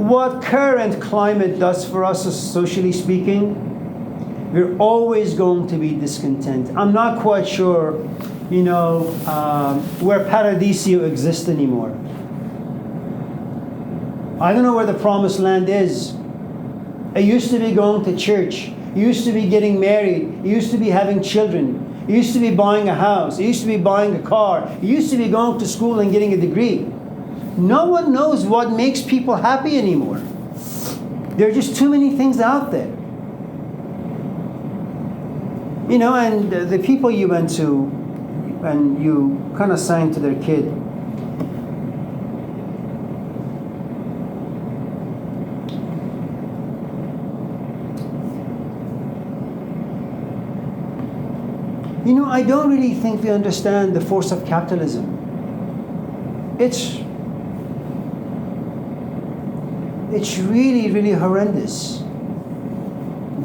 what current climate does for us, socially speaking, we're always going to be discontent. I'm not quite sure, where Paradiso exists anymore. I don't know where the promised land is. It used to be going to church. It used to be getting married. It used to be having children. It used to be buying a house. It used to be buying a car. It used to be going to school and getting a degree. No one knows what makes people happy anymore. There are just too many things out there. And the people you went to and you kind of sang to their kid, I don't really think they understand the force of capitalism. It's really, really horrendous.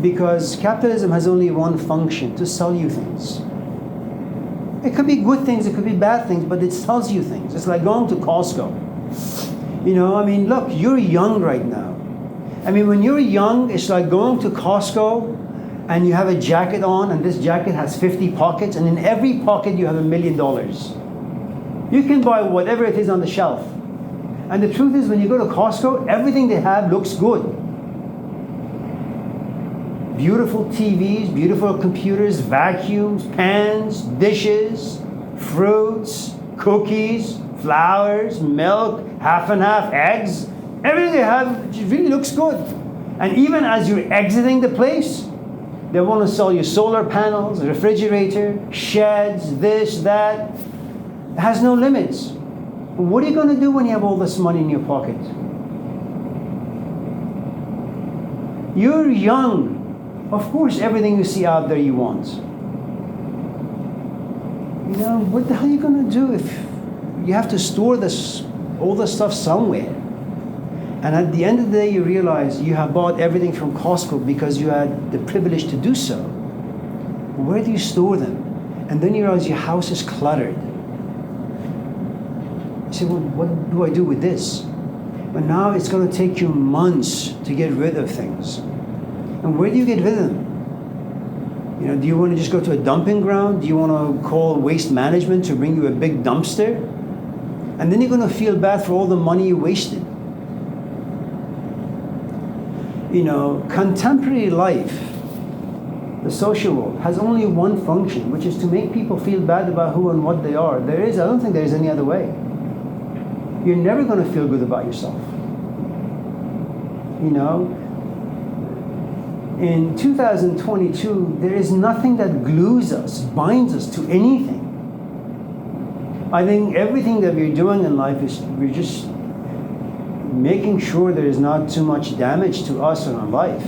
Because capitalism has only one function, to sell you things. It could be good things, it could be bad things, but it sells you things. It's like going to Costco. Look, you're young right now. When you're young, it's like going to Costco and you have a jacket on, and this jacket has 50 pockets, and in every pocket you have $1 million. You can buy whatever it is on the shelf. And the truth is, when you go to Costco, everything they have looks good. Beautiful TVs, beautiful computers, vacuums, pans, dishes, fruits, cookies, flowers, milk, half and half, eggs. Everything they have really looks good. And even as you're exiting the place, they want to sell you solar panels, refrigerator, sheds, this, that. It has no limits. What are you going to do when you have all this money in your pocket? You're young. Of course, everything you see out there you want. What the hell are you going to do if you have to store all this stuff somewhere? And at the end of the day, you realize you have bought everything from Costco because you had the privilege to do so. Where do you store them? And then you realize your house is cluttered. You say, well, what do I do with this? But now it's going to take you months to get rid of things. And where do you get rid of them? Do you want to just go to a dumping ground? Do you want to call waste management to bring you a big dumpster? And then you're going to feel bad for all the money you wasted. Contemporary life, the social world, has only one function, which is to make people feel bad about who and what they are. I don't think there is any other way. You're never going to feel good about yourself. In 2022, there is nothing that glues us, binds us to anything. I think everything that we're doing in life is we're just making sure there is not too much damage to us and our life.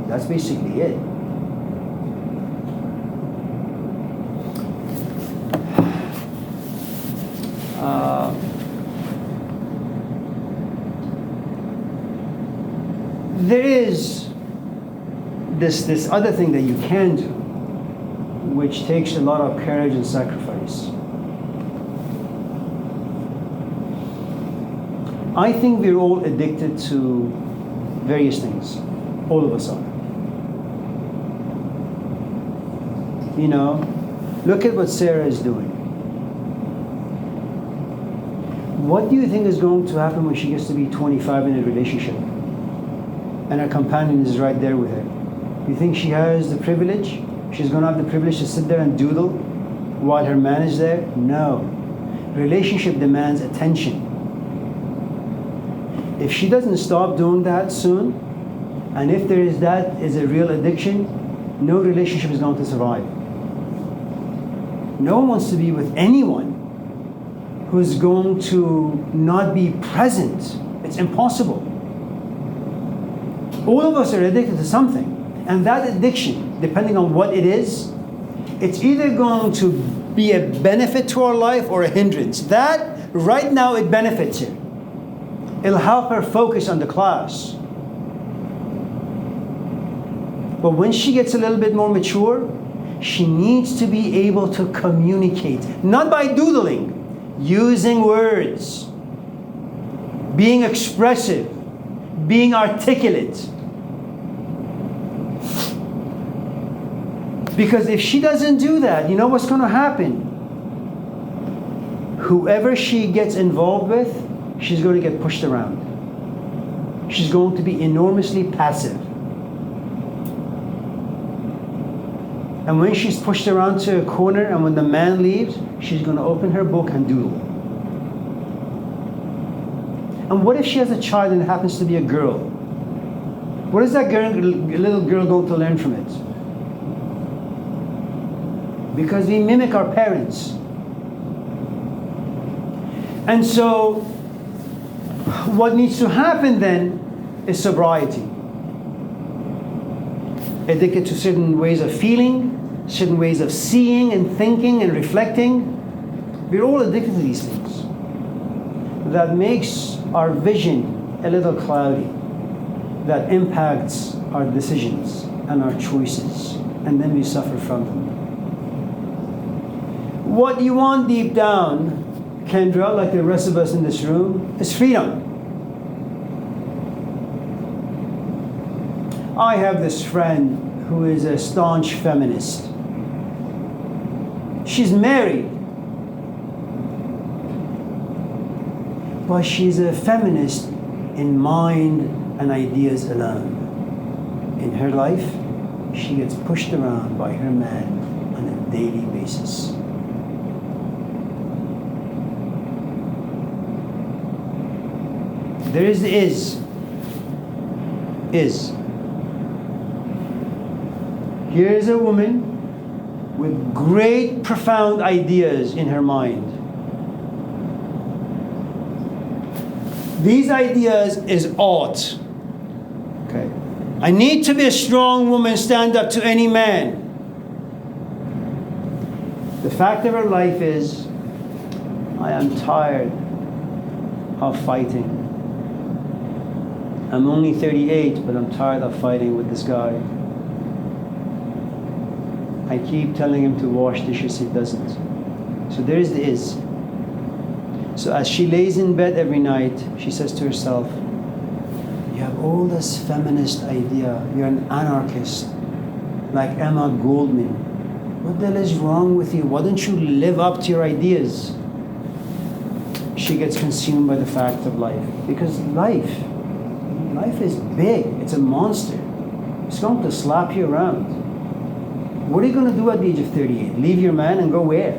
That's basically it. There is this other thing that you can do, which takes a lot of courage and sacrifice. I think we're all addicted to various things. All of us are. Look at what Sarah is doing. What do you think is going to happen when she gets to be 25 in a relationship and her companion is right there with her? You think she has the privilege? She's going to have the privilege to sit there and doodle while her man is there? No. Relationship demands attention. If she doesn't stop doing that soon, and if that is a real addiction, no relationship is going to survive. No one wants to be with anyone who's going to not be present. It's impossible. All of us are addicted to something. And that addiction, depending on what it is, it's either going to be a benefit to our life or a hindrance. That, right now, it benefits her. It'll help her focus on the class. But when she gets a little bit more mature, she needs to be able to communicate. Not by doodling, using words, being expressive, being articulate. Because if she doesn't do that, you know what's going to happen? Whoever she gets involved with, she's going to get pushed around. She's going to be enormously passive. And when she's pushed around to a corner and when the man leaves, she's going to open her book and doodle. And what if she has a child and it happens to be a girl? What is that little girl going to learn from it? Because we mimic our parents. And so, what needs to happen then is sobriety. Addicted to certain ways of feeling, certain ways of seeing and thinking and reflecting. We're all addicted to these things. That makes our vision a little cloudy. That impacts our decisions and our choices. And then we suffer from them. What you want deep down, Kendra, like the rest of us in this room, is freedom. I have this friend who is a staunch feminist. She's married, but she's a feminist in mind and ideas alone. In her life, she gets pushed around by her man on a daily basis. There is the is. Here is a woman with great, profound ideas in her mind. These ideas is ought. Okay. I need to be a strong woman, stand up to any man. The fact of her life is, I am tired of fighting. I'm only 38, but I'm tired of fighting with this guy. I keep telling him to wash dishes, he doesn't. So there is the is. So as she lays in bed every night, she says to herself, you have all this feminist idea, you're an anarchist, like Emma Goldman. What the hell is wrong with you? Why don't you live up to your ideas? She gets consumed by the fact of life. Because life is big. It's a monster. It's going to slap you around. What are you going to do at the age of 38? Leave your man and go where?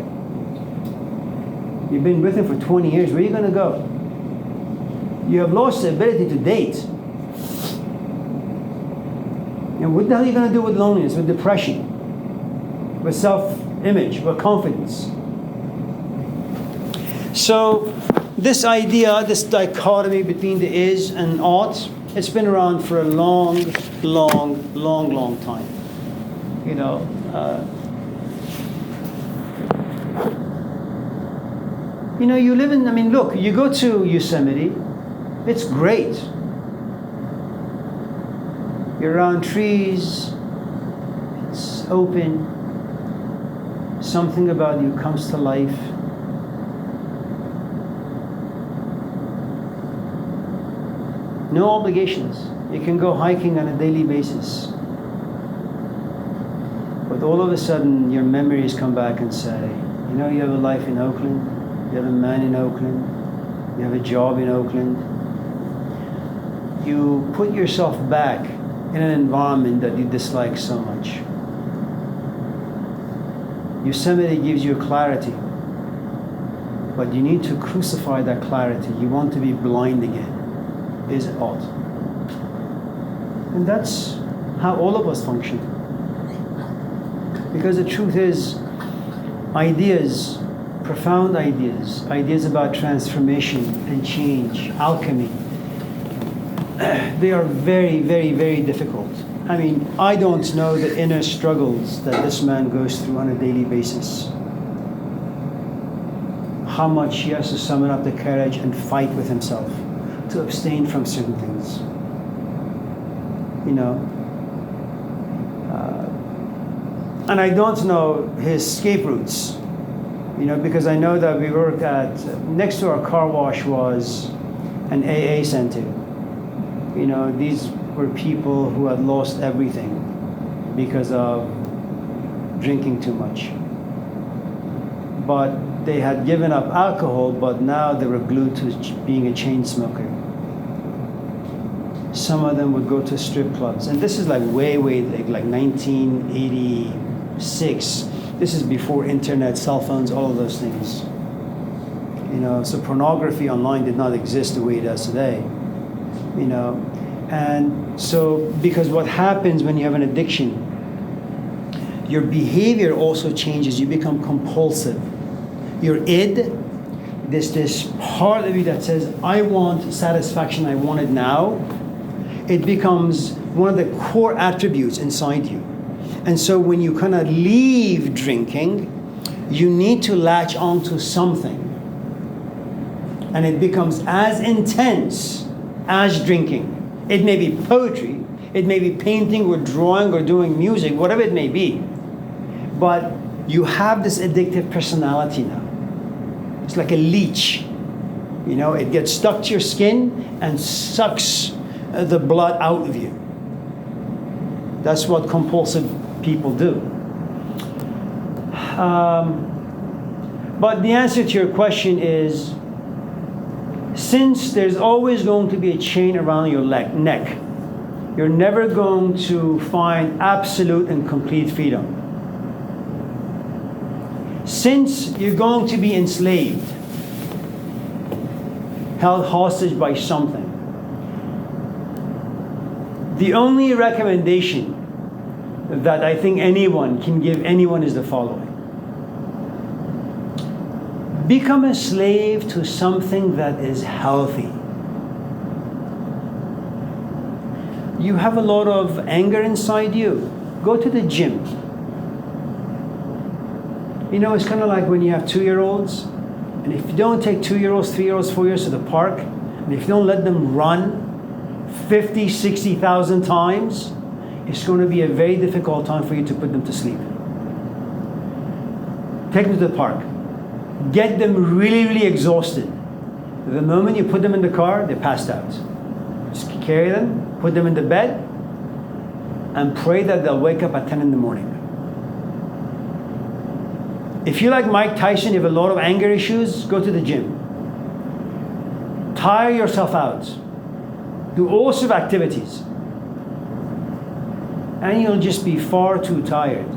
You've been with him for 20 years. Where are you going to go? You have lost the ability to date. And what the hell are you going to do with loneliness, with depression, with self-image, with confidence? So this idea, this dichotomy between the is and ought, it's been around for a long time. You know, you live in, look, you go to Yosemite, it's great. You're around trees, it's open, something about you comes to life. No obligations. You can go hiking on a daily basis. But all of a sudden, your memories come back and say, you have a life in Oakland, you have a man in Oakland, you have a job in Oakland. You put yourself back in an environment that you dislike so much. Yosemite gives you clarity, but you need to crucify that clarity. You want to be blind again. Is ought. And that's how all of us function. Because the truth is, ideas, profound ideas about transformation and change, alchemy, they are very, very, very difficult. I don't know the inner struggles that this man goes through on a daily basis. How much he has to summon up the courage and fight with himself to abstain from certain things. And I don't know his escape routes, because I know that we worked next to our car wash was an AA center. these were people who had lost everything because of drinking too much. But they had given up alcohol, but now they were glued to being a chain smoker. Some of them would go to strip clubs. And this is like way like 1986. This is before internet, cell phones, all of those things. So pornography online did not exist the way it does today. And so, because what happens when you have an addiction, your behavior also changes. You become compulsive. Your id, this part of you that says, I want satisfaction, I want it now, it becomes one of the core attributes inside you. And so when you kind of leave drinking, you need to latch onto something. And it becomes as intense as drinking. It may be poetry, it may be painting or drawing or doing music, whatever it may be. But you have this addictive personality now. It's like a leech. It gets stuck to your skin and sucks the blood out of you. That's what compulsive people do. But the answer to your question is, since there's always going to be a chain around your neck, you're never going to find absolute and complete freedom. Since you're going to be enslaved, held hostage by something, the only recommendation that I think anyone can give anyone is the following. Become a slave to something that is healthy. You have a lot of anger inside you. Go to the gym. It's kind of like when you have 2-year-olds, and if you don't take 2-year-olds, 3-year-olds, 4-year-olds to the park, and if you don't let them run 50, 60,000 times, it's going to be a very difficult time for you to put them to sleep. Take them to the park. Get them really, really exhausted. The moment you put them in the car, they're passed out. Just carry them, put them in the bed, and pray that they'll wake up at 10 in the morning. If you're like Mike Tyson, you have a lot of anger issues, go to the gym. Tire yourself out. Do all sorts of activities. And you'll just be far too tired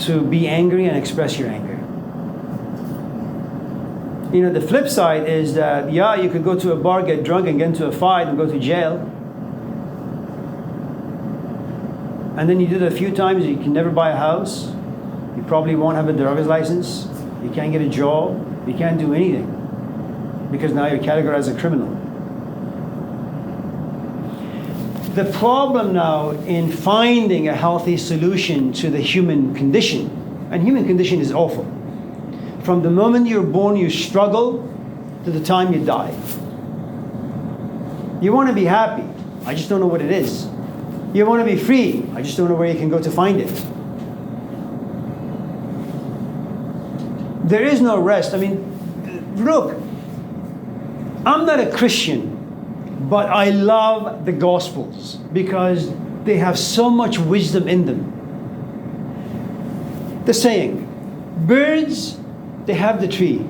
to be angry and express your anger. The flip side is that, you could go to a bar, get drunk, and get into a fight and go to jail. And then you do that a few times, you can never buy a house. You probably won't have a driver's license. You can't get a job. You can't do anything. Because now you're categorized as a criminal. The problem now in finding a healthy solution to the human condition, and human condition is awful. From the moment you're born, you struggle to the time you die. You want to be happy. I just don't know what it is. You want to be free. I just don't know where you can go to find it. There is no rest. Look, I'm not a Christian, but I love the Gospels because they have so much wisdom in them. The saying, birds, they have the tree.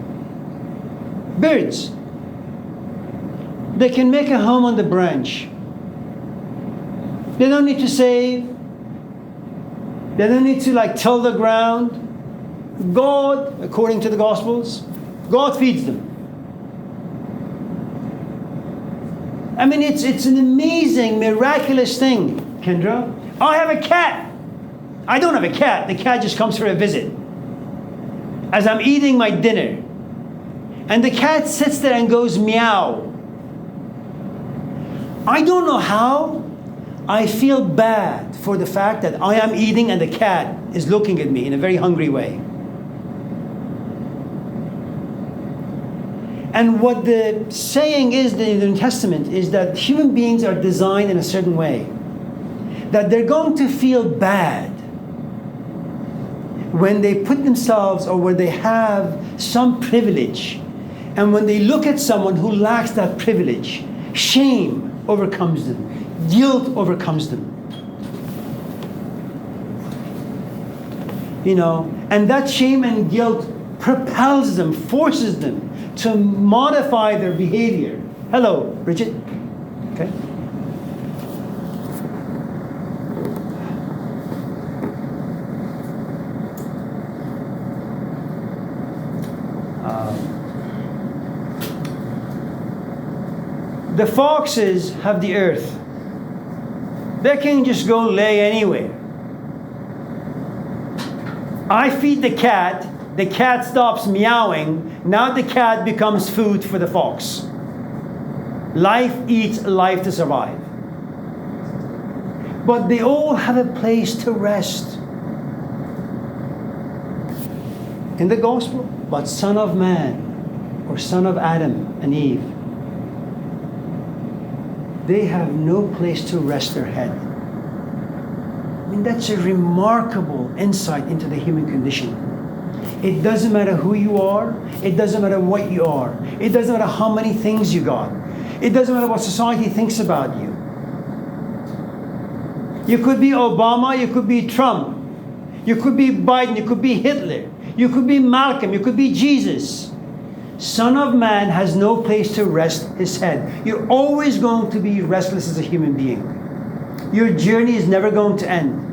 Birds, they can make a home on the branch. They don't need to save. They don't need to till the ground. God, according to the Gospels, God feeds them. It's an amazing, miraculous thing, Kendra. I have a cat. I don't have a cat. The cat just comes for a visit. As I'm eating my dinner. And the cat sits there and goes meow. I don't know how. I feel bad for the fact that I am eating and the cat is looking at me in a very hungry way. And what the saying is in the New Testament is that human beings are designed in a certain way. That they're going to feel bad when they put themselves or when they have some privilege. And when they look at someone who lacks that privilege, shame overcomes them. Guilt overcomes them. You know, and that shame and guilt propels them, forces them to modify their behavior. Hello, Bridget. Okay. The foxes have the earth. They can just go lay anywhere. I feed the cat stops meowing, now the cat becomes food for the fox. Life eats life to survive. But they all have a place to rest. In the gospel, but Son of Man, or Son of Adam and Eve, they have no place to rest their head. I mean, that's a remarkable insight into the human condition. It doesn't matter who you are. It doesn't matter what you are. It doesn't matter how many things you got. It doesn't matter what society thinks about you. You could be Obama, you could be Trump. You could be Biden, you could be Hitler. You could be Malcolm, you could be Jesus. Son of Man has no place to rest his head. You're always going to be restless as a human being. Your journey is never going to end.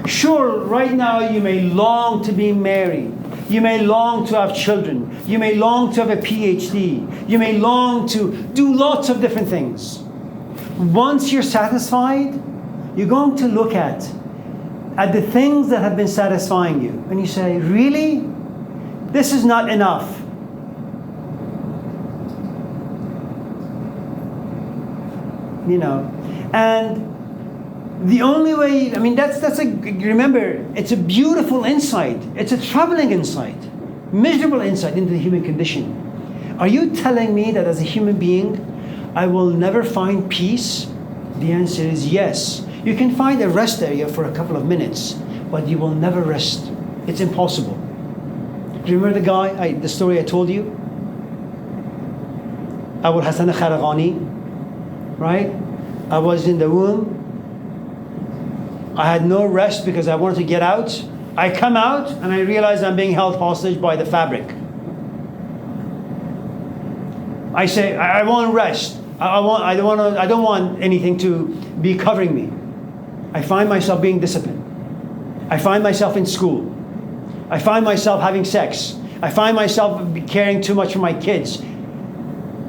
Sure, right now you may long to be married. You may long to have children. You may long to have a PhD. You may long to do lots of different things. Once you're satisfied, you're going to look at the things that have been satisfying you. And you say, really? This is not enough. You know, and the only way, I mean, remember, it's a beautiful insight. It's a troubling insight, miserable insight into the human condition. Are you telling me that as a human being, I will never find peace? The answer is yes. You can find a rest area for a couple of minutes, but you will never rest. It's impossible. Remember the guy, the story I told you? Abu Hassan al-Kharagani, right? I was in the womb. I had no rest because I wanted to get out. I come out and I realize I'm being held hostage by the fabric. I say, I want rest. I don't want anything to be covering me. I find myself being disciplined. I find myself in school. I find myself having sex. I find myself caring too much for my kids.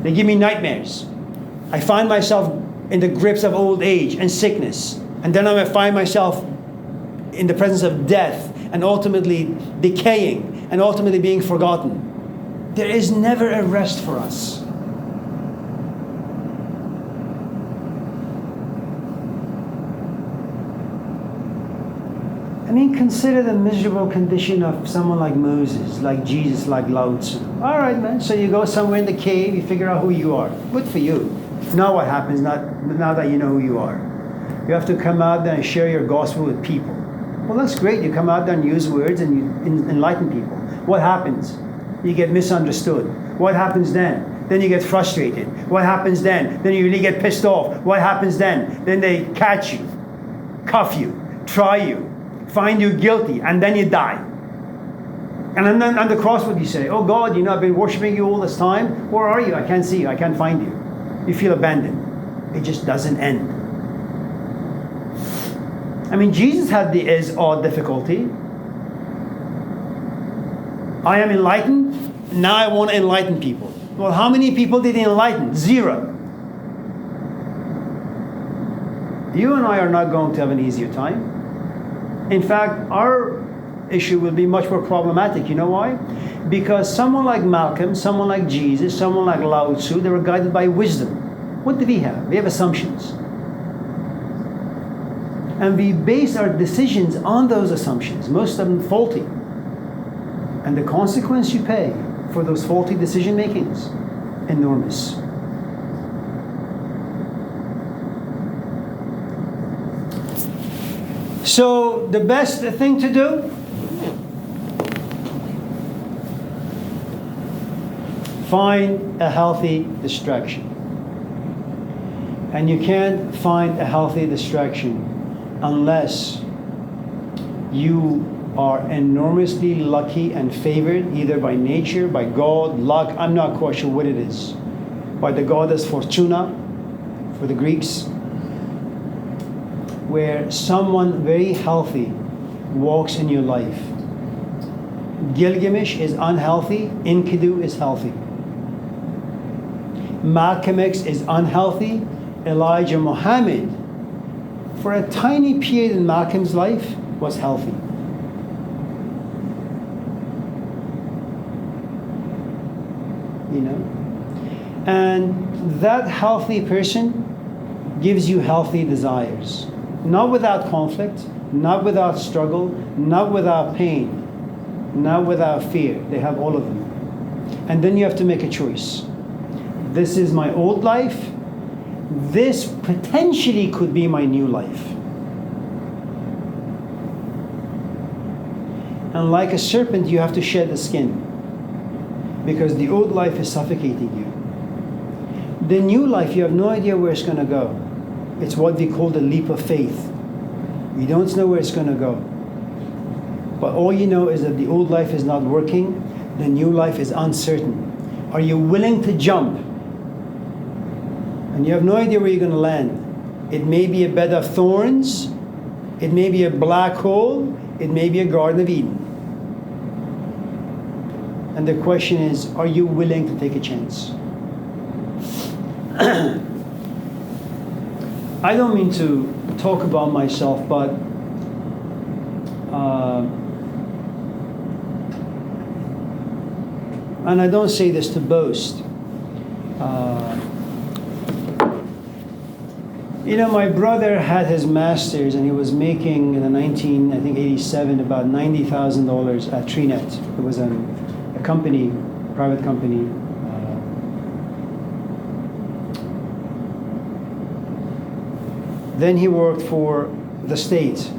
They give me nightmares. I find myself in the grips of old age and sickness. And then I find myself in the presence of death and ultimately decaying and ultimately being forgotten. There is never a rest for us. I mean, consider the miserable condition of someone like Moses, like Jesus, like Lao Tzu. All right, man, so you go somewhere in the cave, you figure out who you are. Good for you. Now what happens, now that you know who you are? You have to come out there and share your gospel with people. Well, that's great. You come out there and use words and you enlighten people. What happens? You get misunderstood. What happens then? Then you get frustrated. What happens then? Then you really get pissed off. What happens then? Then they catch you, cuff you, try you, find you guilty, and then you die. And then on the cross, what do you say? Oh God, I've been worshiping you all this time. Where are you? I can't see you. I can't find you. You feel abandoned. It just doesn't end. I mean, Jesus had the is-or difficulty. I am enlightened. Now I want to enlighten people. Well, how many people did he enlighten? 0. You and I are not going to have an easier time. In fact, our issue will be much more problematic. You know why? Because someone like Malcolm, someone like Jesus, someone like Lao Tzu, they were guided by wisdom. What do we have? We have assumptions. And we base our decisions on those assumptions, most of them faulty. And the consequence you pay for those faulty decision makings, enormous. So the best thing to do, find a healthy distraction. And you can't find a healthy distraction unless you are enormously lucky and favored either by nature, by God, luck, I'm not quite sure what it is, by the goddess Fortuna for the Greeks, where someone very healthy walks in your life. Gilgamesh is unhealthy, Enkidu is healthy. Malcolm X is unhealthy, Elijah Muhammad, for a tiny period in Malcolm's life, was healthy. You know? And that healthy person gives you healthy desires. Not without conflict, not without struggle, not without pain, not without fear. They have all of them. And then you have to make a choice. This is my old life. This potentially could be my new life. And like a serpent, you have to shed the skin, because the old life is suffocating you. The new life, you have no idea where it's going to go. It's what we call the leap of faith. You don't know where it's going to go. But all you know is that the old life is not working. The new life is uncertain. Are you willing to jump? And you have no idea where you're going to land. It may be a bed of thorns. It may be a black hole. It may be a Garden of Eden. And the question is, are you willing to take a chance? I don't mean to talk about myself, but and I don't say this to boast. You know, my brother had his master's and he was making in the 1987 about $90,000 at Trinet. It was a company, private company. Then he worked for the state,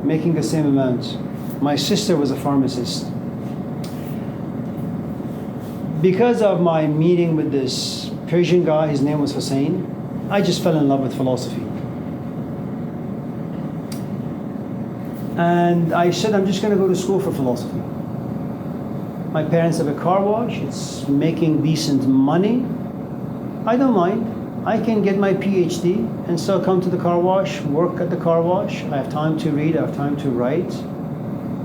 making the same amount. My sister was a pharmacist. Because of my meeting with this Persian guy, his name was Hussein, I just fell in love with philosophy. And I said, I'm just going to go to school for philosophy. My parents have a car wash. It's making decent money. I don't mind. I can get my PhD and still come to the car wash, work at the car wash. I have time to read. I have time to write.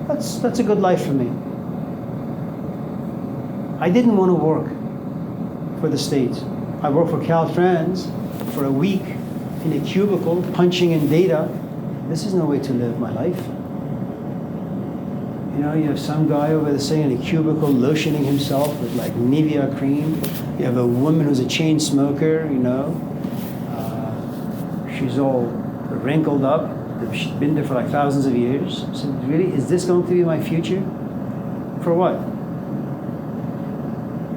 That's a good life for me. I didn't want to work for the state. I worked for Caltrans for a week in a cubicle, punching in data. This is no way to live my life. You know, you have some guy over there sitting in a cubicle lotioning himself with like Nivea cream. You have a woman who's a chain smoker, you know. She's all wrinkled up. She's been there for like thousands of years. So really, is this going to be my future? For what?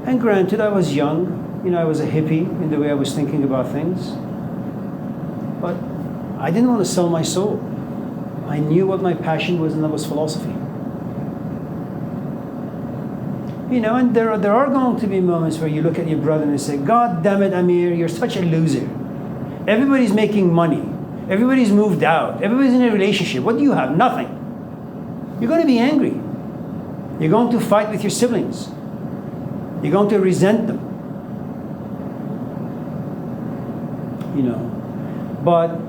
And granted, I was young. You know, I was a hippie in the way I was thinking about things. But I didn't want to sell my soul. I knew what my passion was, and that was philosophy. You know, and there are going to be moments where you look at your brother and say, God damn it, Amir, you're such a loser. Everybody's making money. Everybody's moved out. Everybody's in a relationship. What do you have? Nothing. You're going to be angry. You're going to fight with your siblings. You're going to resent them. You know. But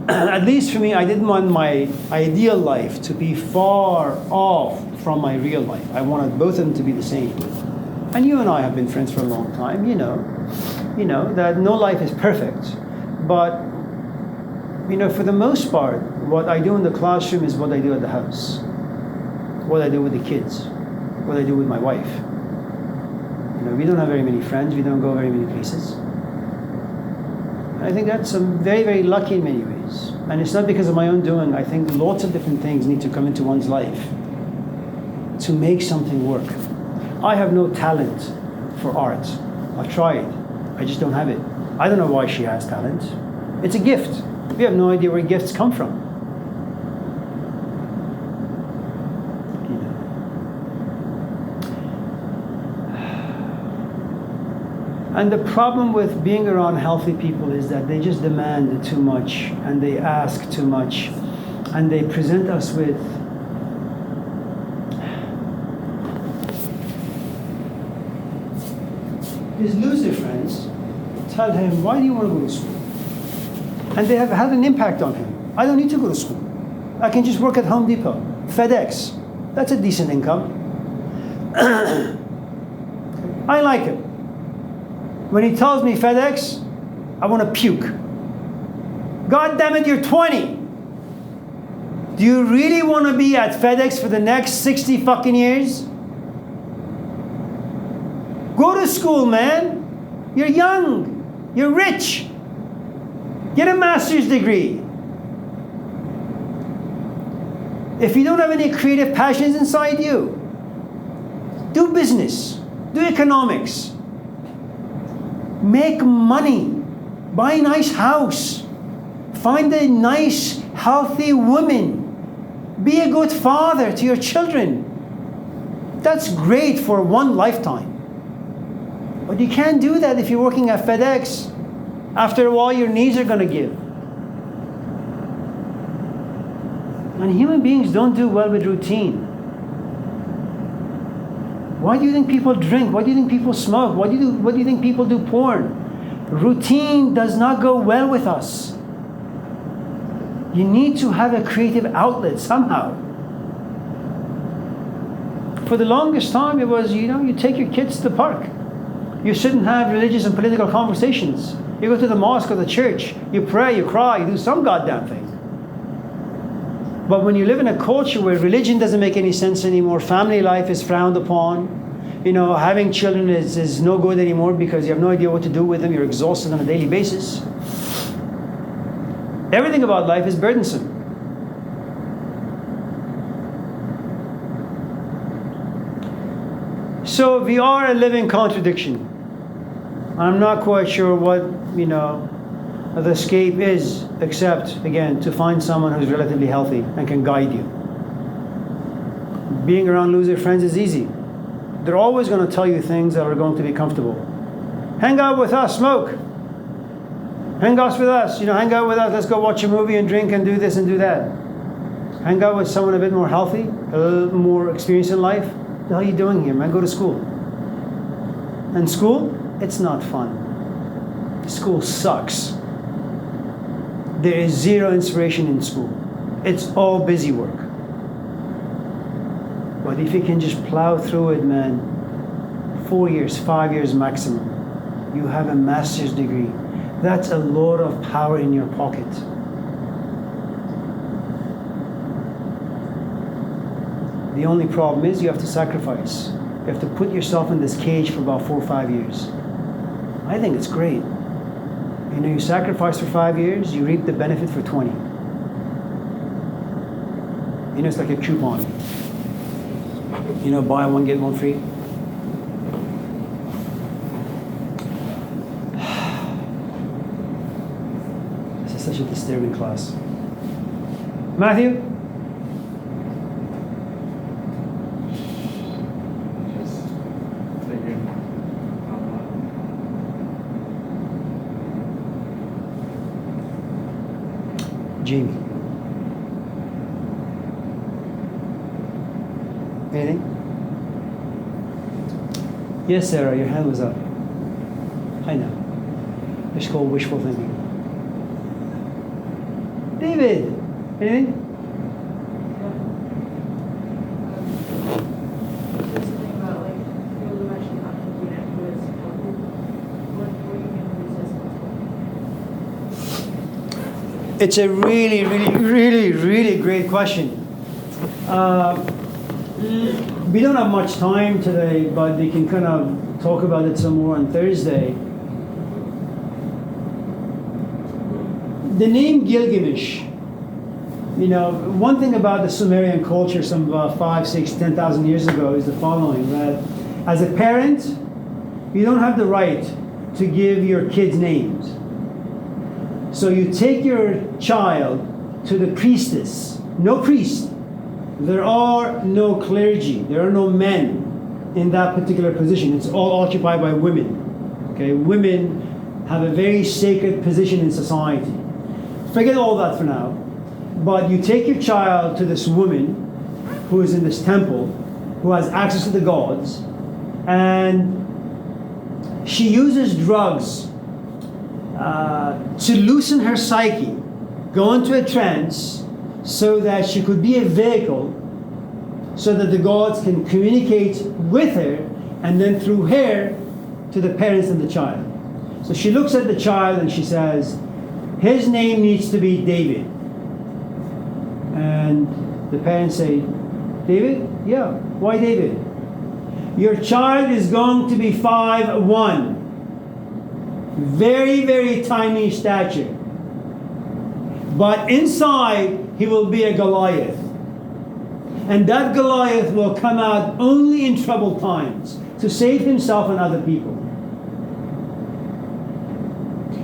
at least for me, I didn't want my ideal life to be far off from my real life. I wanted both of them to be the same. And you and I have been friends for a long time, you know that no life is perfect. But, you know, for the most part, what I do in the classroom is what I do at the house. What I do with the kids. What I do with my wife. You know, we don't have very many friends. We don't go very many places. I think that's very, very lucky in many ways. And it's not because of my own doing. I think lots of different things need to come into one's life to make something work. I have no talent for art. I'll try it. I just don't have it. I don't know why she has talent. It's a gift. We have no idea where gifts come from. And the problem with being around healthy people is that they just demand too much and they ask too much and they present us with his loser friends tell him, why do you want to go to school? And they have had an impact on him. I don't need to go to school. I can just work at Home Depot, FedEx. That's a decent income. I like it. When he tells me FedEx, I want to puke. God damn it, you're 20. Do you really want to be at FedEx for the next 60 fucking years? Go to school, man. You're young. You're rich. Get a master's degree. If you don't have any creative passions inside you, do business. Do economics. Make money. Buy a nice house. Find a nice, healthy woman. Be a good father to your children. That's great for one lifetime. But you can't do that if you're working at FedEx. After a while, your knees are going to give. And human beings don't do well with routine. Why do you think people drink? Why do you think people smoke? What do you think people do porn? Routine does not go well with us. You need to have a creative outlet somehow. For the longest time, it was, you take your kids to the park. You shouldn't have religious and political conversations. You go to the mosque or the church. You pray, you cry, you do some goddamn thing. But when you live in a culture where religion doesn't make any sense anymore, family life is frowned upon, having children is no good anymore because you have no idea what to do with them, you're exhausted on a daily basis. Everything about life is burdensome. So we are a living contradiction. I'm not quite sure what, the escape is, except, again, to find someone who's relatively healthy and can guide you. Being around loser friends is easy. They're always going to tell you things that are going to be comfortable. Hang out with us, smoke. Hang out with us, hang out with us, let's go watch a movie and drink and do this and do that. Hang out with someone a bit more healthy, a little more experienced in life. What the hell are you doing here, man? Go to school. And school, it's not fun. School sucks. There is zero inspiration in school. It's all busy work. But if you can just plow through it, man, 4 years, 5 years maximum, you have a master's degree. That's a lot of power in your pocket. The only problem is you have to sacrifice. You have to put yourself in this cage for about 4 or 5 years. I think it's great. You sacrifice for 5 years, you reap the benefit for 20. It's like a coupon. Buy one, get one free. This is such a disturbing class. Matthew? Jamie. Anything? Yes, Sarah, your hand was up. I know. It's called wishful thinking. David, anything? It's a really, really, really, really great question. We don't have much time today, but we can kind of talk about it some more on Thursday. The name Gilgamesh, one thing about the Sumerian culture some 5, 6, 10,000 years ago is the following, that as a parent, you don't have the right to give your kids names. So you take your child to the priestess. No priest. There are no clergy. There are no men in that particular position. It's all occupied by women. Okay, women have a very sacred position in society. Forget all that for now. But you take your child to this woman who is in this temple, who has access to the gods, and she uses drugs to loosen her psyche, go into a trance, so that she could be a vehicle, so that the gods can communicate with her, and then through her to the parents and the child. So she looks at the child and she says, his name needs to be David. And the parents say, David? Yeah. Why David? Your child is going to be 5'1". Very, very tiny stature. But inside, he will be a Goliath. And that Goliath will come out only in troubled times to save himself and other people.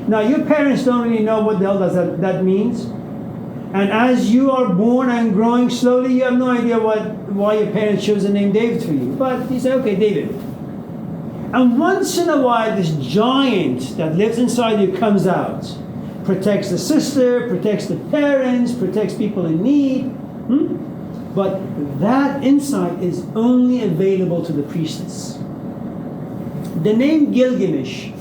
Now, your parents don't really know what the hell that means. And as you are born and growing slowly, you have no idea why your parents chose the name David for you. But you say, okay, David. And once in a while, this giant that lives inside you comes out. Protects the sister, protects the parents, protects people in need. But that insight is only available to the priestess. The name Gilgamesh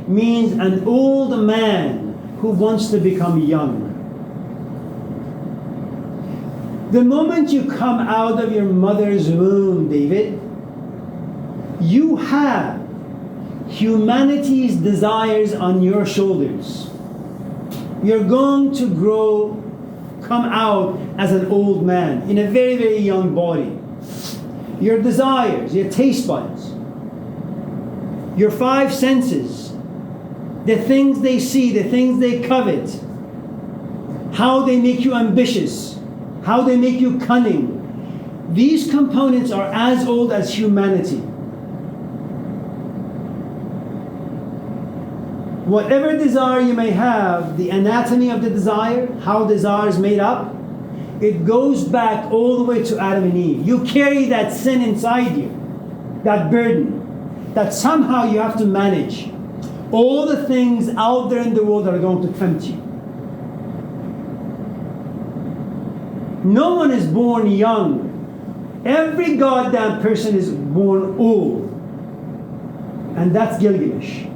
means an old man who wants to become young. The moment you come out of your mother's womb, David, you have humanity's desires on your shoulders. You're going to come out as an old man in a very, very young body. Your desires, your taste buds, your 5 senses, the things they see, the things they covet, how they make you ambitious, how they make you cunning. These components are as old as humanity. Whatever desire you may have, the anatomy of the desire, how desire is made up, it goes back all the way to Adam and Eve. You carry that sin inside you, that burden, that somehow you have to manage. All the things out there in the world that are going to tempt you. No one is born young. Every goddamn person is born old. And that's Gilgamesh.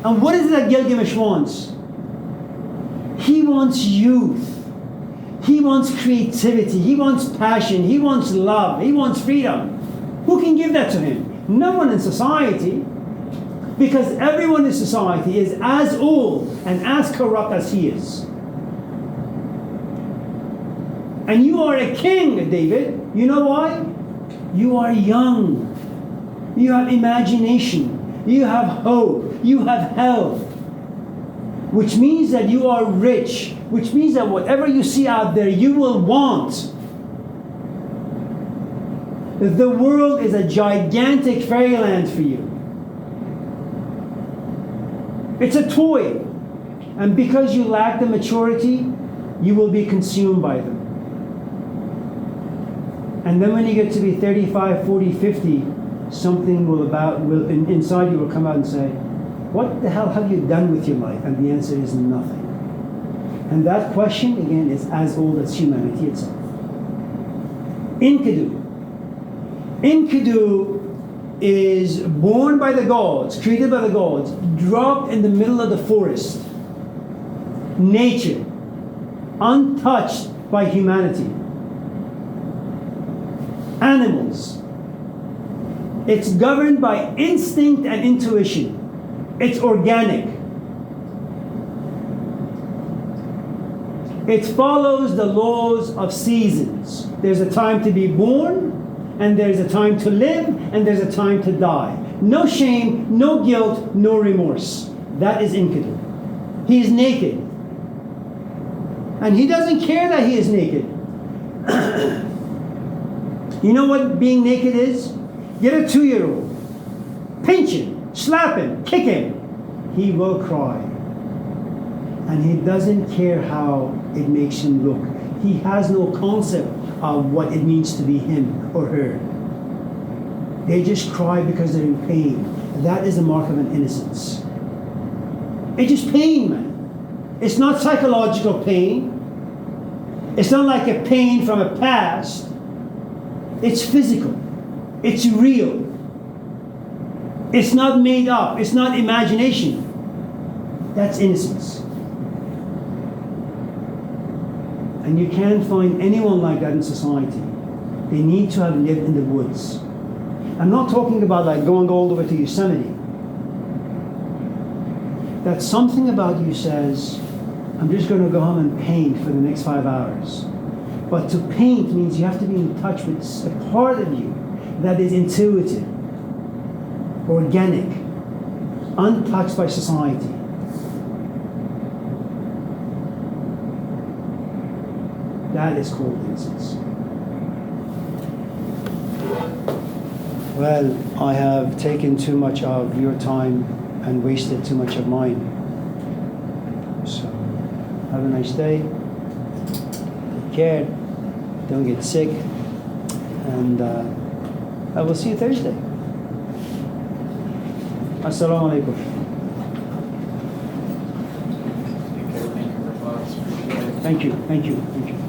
And what is it that Gilgamesh wants? He wants youth. He wants creativity. He wants passion. He wants love. He wants freedom. Who can give that to him? No one in society. Because everyone in society is as old and as corrupt as he is. And you are a king, David. You know why? You are young. You have imagination. You have hope. You have health. Which means that you are rich. Which means that whatever you see out there, you will want. The world is a gigantic fairyland for you. It's a toy. And because you lack the maturity, you will be consumed by them. And then when you get to be 35, 40, 50, something inside you will come out and say, what the hell have you done with your life? And the answer is nothing. And that question, again, is as old as humanity itself. Enkidu. Enkidu is born by the gods, created by the gods, dropped in the middle of the forest. Nature, untouched by humanity. Animals. It's governed by instinct and intuition. It's organic. It follows the laws of seasons. There's a time to be born, and there's a time to live, and there's a time to die. No shame, no guilt, no remorse. That is Enkidu. He is naked. And he doesn't care that he is naked. You know what being naked is? Get a 2-year-old. Pinch him, slap him, kick him. He will cry. And he doesn't care how it makes him look. He has no concept of what it means to be him or her. They just cry because they're in pain. That is the mark of an innocence. It's just pain, man. It's not psychological pain. It's not like a pain from a past. It's physical. It's real. It's not made up. It's not imagination. That's innocence. And you can't find anyone like that in society. They need to have lived in the woods. I'm not talking about like going all the way to Yosemite. That something about you says, I'm just going to go home and paint for the next 5 hours. But to paint means you have to be in touch with a part of you that is intuitive, organic, untouched by society. That is called innocence. Well, I have taken too much of your time and wasted too much of mine. So, have a nice day. Take care. Don't get sick. And I will see you Thursday. Assalamu alaikum. Thank you. Thank you. Thank you.